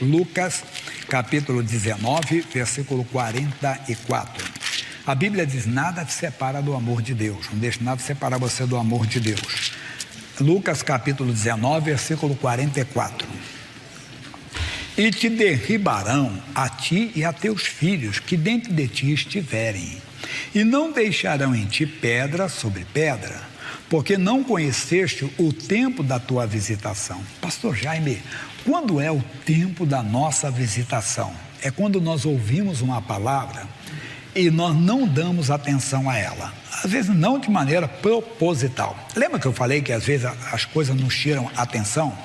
Lucas, capítulo 19, versículo 44. A Bíblia diz: nada te separa do amor de Deus. Não deixe nada separar você do amor de Deus. Lucas, capítulo 19, versículo 44. E te derribarão a ti e a teus filhos, que dentro de ti estiverem, e não deixarão em ti pedra sobre pedra, porque não conheceste o tempo da tua visitação. Pastor Jaime, quando é o tempo da nossa visitação? É quando nós ouvimos uma palavra e nós não damos atenção a ela. Às vezes não de maneira proposital. Lembra que eu falei que às vezes as coisas nos tiram a atenção,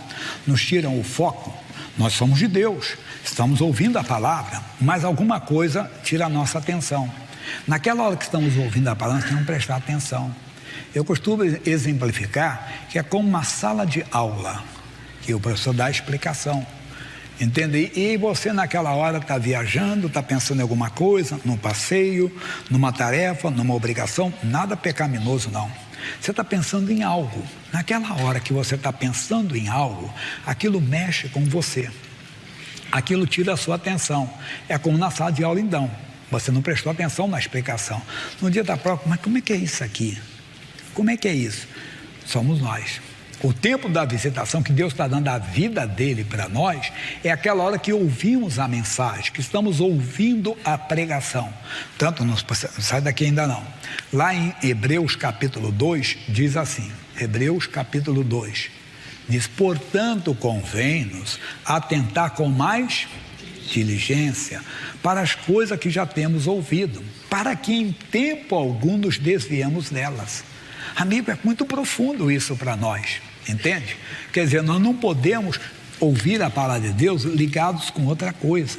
nos tiram o foco? Nós somos de Deus, estamos ouvindo a palavra, mas alguma coisa tira a nossa atenção. Naquela hora que estamos ouvindo a palavra, nós temos que prestar atenção. Eu costumo exemplificar que é como uma sala de aula, que o professor dá a explicação, entende? E você naquela hora está viajando, está pensando em alguma coisa, num passeio, numa tarefa, numa obrigação, nada pecaminoso não. Você está pensando em algo. Naquela hora que você está pensando em algo, aquilo mexe com você, aquilo tira a sua atenção. É como na sala de aula então, você não prestou atenção na explicação. No dia da prova, mas como é que é isso aqui? Como é que é isso? Somos nós. O tempo da visitação que Deus está dando a vida dele para nós é aquela hora que ouvimos a mensagem, que estamos ouvindo a pregação. Tanto não sai daqui ainda não. Lá em Hebreus capítulo 2 diz assim, Hebreus capítulo 2 diz: portanto convém-nos atentar com mais diligência para as coisas que já temos ouvido, para que em tempo algum nos desviemos delas. Amigo, é muito profundo isso para nós, entende? Quer dizer, nós não podemos ouvir a palavra de Deus ligados com outra coisa.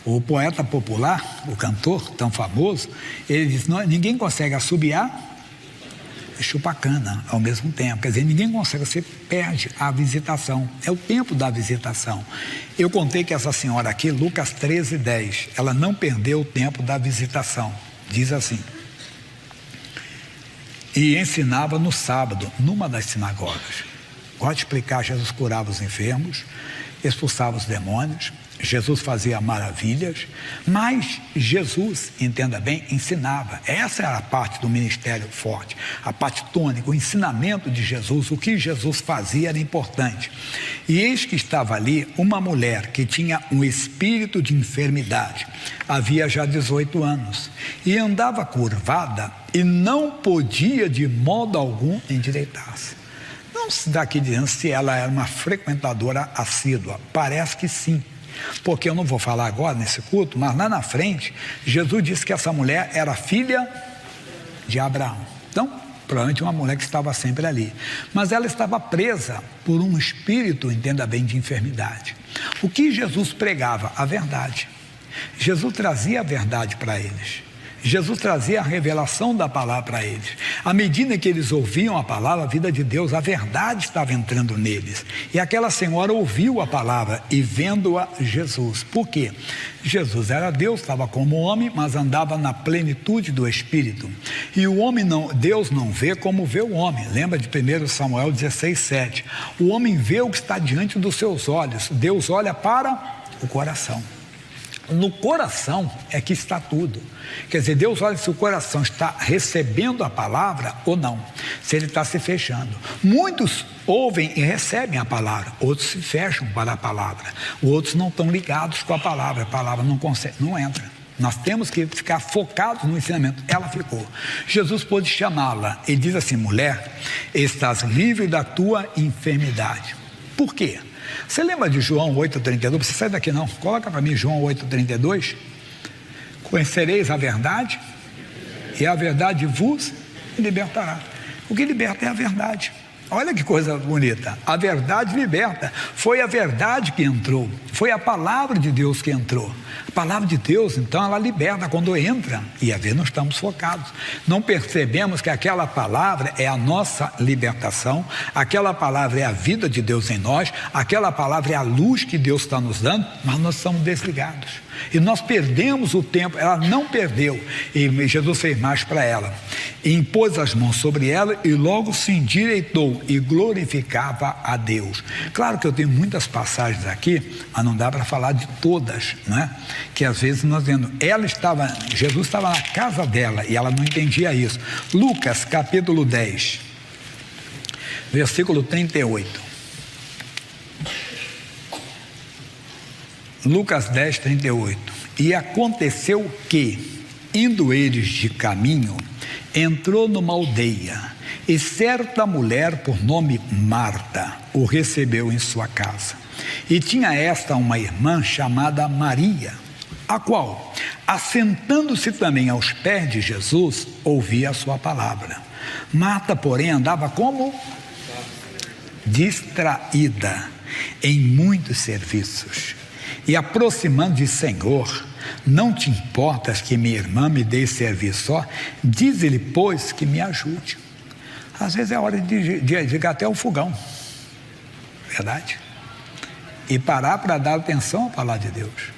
O poeta popular, o cantor tão famoso, ele diz: não, ninguém consegue assobiar e chupar cana ao mesmo tempo. Quer dizer, ninguém consegue, você perde a visitação. É o tempo da visitação. Eu contei que essa senhora aqui, Lucas 13:10, ela não perdeu o tempo da visitação. Diz assim: e ensinava no sábado, numa das sinagogas. Gosto de explicar: Jesus curava os enfermos, expulsava os demônios, Jesus fazia maravilhas, mas Jesus, entenda bem, ensinava. Essa era a parte do ministério forte, a parte tônica, o ensinamento de Jesus, o que Jesus fazia era importante. E eis que estava ali uma mulher que tinha um espírito de enfermidade, havia já 18 anos, e andava curvada e não podia de modo algum endireitar-se. Não se dá aqui dizendo se ela era uma frequentadora assídua, parece que sim. Porque eu não vou falar agora nesse culto, mas lá na frente, Jesus disse que essa mulher era filha de Abraão. Então, provavelmente uma mulher que estava sempre ali. Mas ela estava presa por um espírito, entenda bem, de enfermidade. O que Jesus pregava? A verdade. Jesus trazia a verdade para eles. Jesus trazia a revelação da palavra para eles. À medida que eles ouviam a palavra, a vida de Deus, a verdade estava entrando neles. E aquela senhora ouviu a palavra e vendo-a Jesus. Por quê? Jesus era Deus, estava como homem, mas andava na plenitude do Espírito. E o homem não, Deus não vê como vê o homem. Lembra de 1 Samuel 16:7. O homem vê o que está diante dos seus olhos. Deus olha para o coração. No coração é que está tudo. Quer dizer, Deus olha se o coração está recebendo a palavra ou não, se ele está se fechando. Muitos ouvem e recebem a palavra, outros se fecham para a palavra, outros não estão ligados com a palavra não consegue, não entra. Nós temos que ficar focados no ensinamento. Ela ficou. Jesus pôde chamá-la e diz assim: mulher, estás livre da tua enfermidade. Por quê? Você lembra de João 8,32? Você sai daqui não, coloca para mim João 8,32. Conhecereis a verdade, e a verdade vos libertará. O que liberta é a verdade. Olha que coisa bonita, a verdade liberta. Foi a verdade que entrou, foi a palavra de Deus que entrou. A palavra de Deus, então, ela liberta quando entra. E às vezes não estamos focados, não percebemos que aquela palavra é a nossa libertação, aquela palavra é a vida de Deus em nós, aquela palavra é a luz que Deus está nos dando, mas nós estamos desligados. E nós perdemos o tempo. Ela não perdeu, e Jesus fez mais para ela. E impôs as mãos sobre ela e logo se endireitou orou e glorificava a Deus. Claro que eu tenho muitas passagens aqui, mas não dá para falar de todas, né? Que às vezes nós vemos, Jesus estava na casa dela e ela não entendia isso. Lucas capítulo 10, versículo 38. Lucas 10, 38. E aconteceu que, indo eles de caminho, entrou numa aldeia, e certa mulher, por nome Marta, o recebeu em sua casa. E tinha esta uma irmã chamada Maria, a qual, assentando-se também aos pés de Jesus, ouvia a sua palavra. Marta, porém, andava como? Distraída em muitos serviços. E aproximando de Senhor, não te importas que minha irmã me dê serviço só? Diz-lhe, pois, que me ajude. Às vezes é hora de ligar até o fogão, verdade? E parar para dar atenção à palavra de Deus.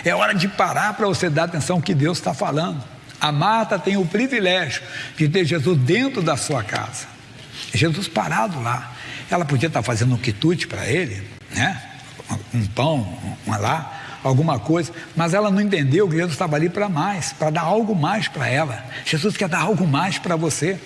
É hora de parar para você dar atenção ao que Deus está falando. A Marta tem o privilégio de ter Jesus dentro da sua casa. Jesus parado lá. Ela podia estar fazendo um quitute para ele, né? Um pão, alguma coisa, mas ela não entendeu que Jesus estava ali para mais, para dar algo mais para ela. Jesus quer dar algo mais para você.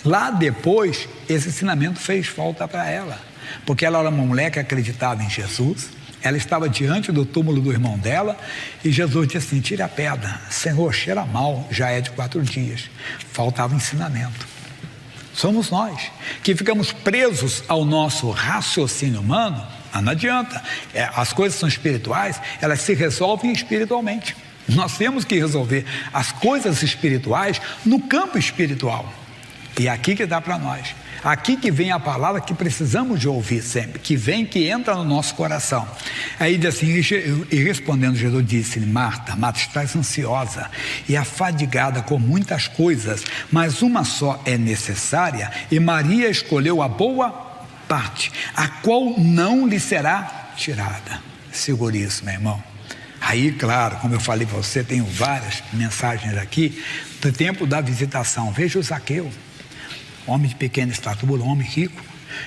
Lá depois, esse ensinamento fez falta para ela, porque ela era uma mulher que acreditava em Jesus. Ela estava diante do túmulo do irmão dela e Jesus disse assim: tire a pedra. Senhor, cheira mal, já é de 4 dias. Faltava ensinamento. Somos nós que ficamos presos ao nosso raciocínio humano. Não adianta, as coisas são espirituais, elas se resolvem espiritualmente. Nós temos que resolver as coisas espirituais no campo espiritual. E é aqui que dá para nós. Aqui que vem a palavra que precisamos de ouvir sempre, que entra no nosso coração. Aí diz assim, e respondendo Jesus disse-lhe: Marta, Marta, estás ansiosa e afadigada com muitas coisas, mas uma só é necessária, e Maria escolheu a boa parte, a qual não lhe será tirada. Segure isso, meu irmão. Aí, claro, como eu falei para você, tenho várias mensagens aqui do tempo da visitação. Veja o Zaqueu, homem de pequena estatura, homem rico.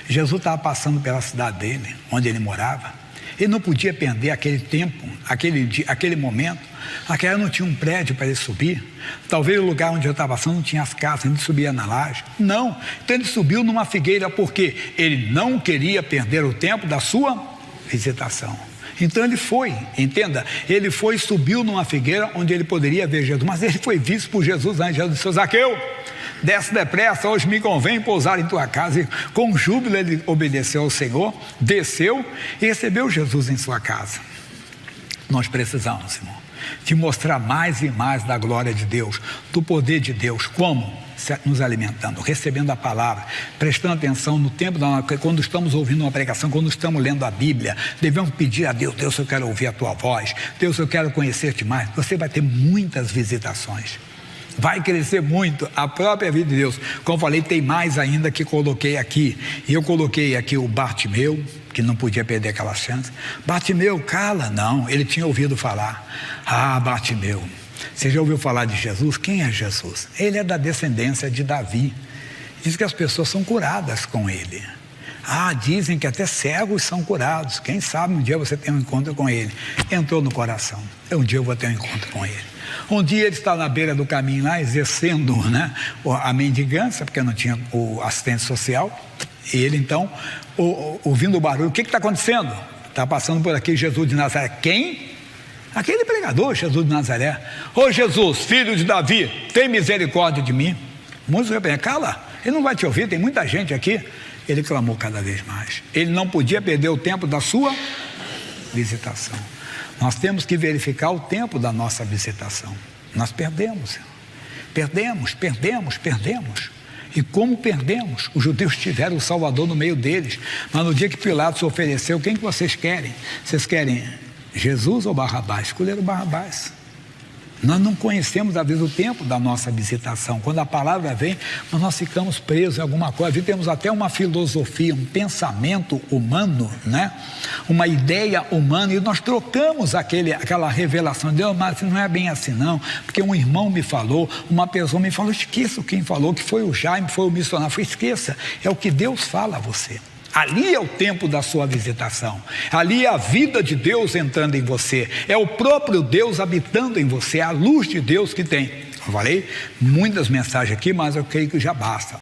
Jesus estava passando pela cidade dele, onde ele morava. Ele não podia perder aquele tempo, aquele momento. Aquela não tinha um prédio para ele subir. Talvez o lugar onde ele estava passando não tinha as casas, ele subia na laje. Não, então ele subiu numa figueira porque ele não queria perder o tempo da sua visitação. Então ele foi, entenda, ele foi e subiu numa figueira onde ele poderia ver Jesus, mas ele foi visto por Jesus antes. Jesus disse: Zaqueu, desce depressa, hoje me convém pousar em tua casa. E com júbilo ele obedeceu ao Senhor, desceu e recebeu Jesus em sua casa. Nós precisamos, irmão, de mostrar mais e mais da glória de Deus, do poder de Deus. Como? Nos alimentando, recebendo a palavra, prestando atenção no tempo, quando estamos ouvindo uma pregação, quando estamos lendo a Bíblia, devemos pedir a Deus: Deus, eu quero ouvir a tua voz, Deus, eu quero conhecer-te mais. Você vai ter muitas visitações, vai crescer muito a própria vida de Deus. Como falei, tem mais ainda que coloquei aqui. E eu coloquei aqui o Bartimeu, que não podia perder aquela chance. Bartimeu, cala, não, ele tinha ouvido falar. Ah, Bartimeu, você já ouviu falar de Jesus? Quem é Jesus? Ele é da descendência de Davi. Diz que as pessoas são curadas com ele. Ah, dizem que até cegos são curados. Quem sabe um dia você tem um encontro com ele. Entrou no coração: um dia eu vou ter um encontro com ele. Um dia ele está na beira do caminho lá, exercendo, né, a mendigância, porque não tinha o assistente social. E ele então, ouvindo o barulho: o que está acontecendo? Está passando por aqui Jesus de Nazaré. Quem? Aquele pregador, Jesus de Nazaré. Ô Jesus, filho de Davi, tem misericórdia de mim. Muitos repreendem: cala, ele não vai te ouvir, tem muita gente aqui. Ele clamou cada vez mais. Ele não podia perder o tempo da sua visitação. Nós temos que verificar o tempo da nossa visitação. Nós perdemos. E como perdemos? Os judeus tiveram o Salvador no meio deles, mas no dia que Pilatos ofereceu: quem que vocês querem? Vocês querem Jesus ou Barrabás? Escolheram Barrabás. Nós não conhecemos, às vezes, o tempo da nossa visitação. Quando a palavra vem, nós ficamos presos em alguma coisa. E temos até uma filosofia, um pensamento humano, né? Uma ideia humana, e nós trocamos aquela revelação de Deus, mas não é bem assim não, porque um irmão me falou, uma pessoa me falou, esqueça quem falou, que foi o Jaime, foi o missionário. Foi, esqueça, é o que Deus fala a você. Ali é o tempo da sua visitação, ali é a vida de Deus entrando em você, é o próprio Deus habitando em você, é a luz de Deus que tem. Eu falei muitas mensagens aqui, mas eu creio que já basta.